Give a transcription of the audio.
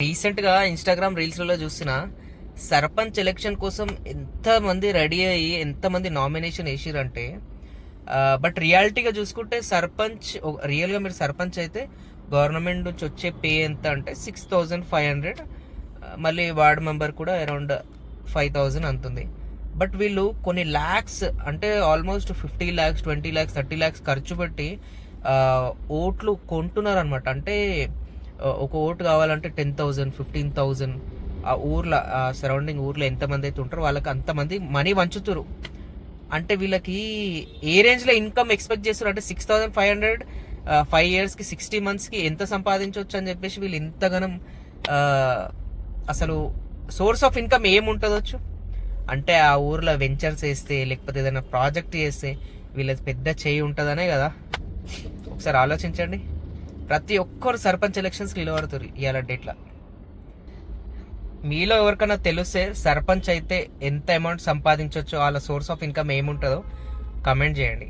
రీసెంట్గా ఇన్స్టాగ్రామ్ రీల్స్లలో చూసిన సర్పంచ్ ఎలక్షన్ కోసం ఎంతమంది రెడీ అయ్యి ఎంతమంది నామినేషన్ వేసిరంటే, బట్ రియాలిటీగా చూసుకుంటే సర్పంచ్ రియల్గా మీరు సర్పంచ్ అయితే గవర్నమెంట్ నుంచి వచ్చే పే ఎంత అంటే 6,500, మళ్ళీ వార్డ్ మెంబర్ కూడా అరౌండ్ 5,000 అంతుంది. బట్ వీళ్ళు కొన్ని ల్యాక్స్ అంటే ఆల్మోస్ట్ 50 lakhs, 20 lakhs, 30 lakhs ఖర్చు పెట్టి ఓట్లు కొంటున్నారు అనమాట. అంటే ఒక ఓటు కావాలంటే 10,000, 15,000, ఆ ఊర్లో సరౌండింగ్ ఊర్లో ఎంతమంది అయితే ఉంటారో వాళ్ళకి అంతమంది మనీ వంచుతురు. అంటే వీళ్ళకి ఏ రేంజ్లో ఇన్కమ్ ఎక్స్పెక్ట్ చేస్తారు అంటే 6,500 5 yearsకి 60 monthsకి ఎంత సంపాదించవచ్చు అని చెప్పేసి వీళ్ళు ఇంతగానం అసలు సోర్స్ ఆఫ్ ఇన్కమ్ ఏముంటుందొచ్చు అంటే ఆ ఊర్లో వెంచర్స్ వేస్తే లేకపోతే ఏదైనా ప్రాజెక్ట్ చేస్తే వీళ్ళకి పెద్ద చేయి ఉంటుందనే కదా. ఒకసారి ఆలోచించండి. ప్రతి ఒక్కరు సర్పంచ్ ఎలక్షన్స్కి నిలబడుతారు ఇవాళ డేట్లా. మీలో ఎవరికైనా తెలిస్తే సర్పంచ్ అయితే ఎంత అమౌంట్ సంపాదించవచ్చో వాళ్ళ సోర్స్ ఆఫ్ ఇన్కమ్ ఏముంటుందో కమెంట్ చేయండి.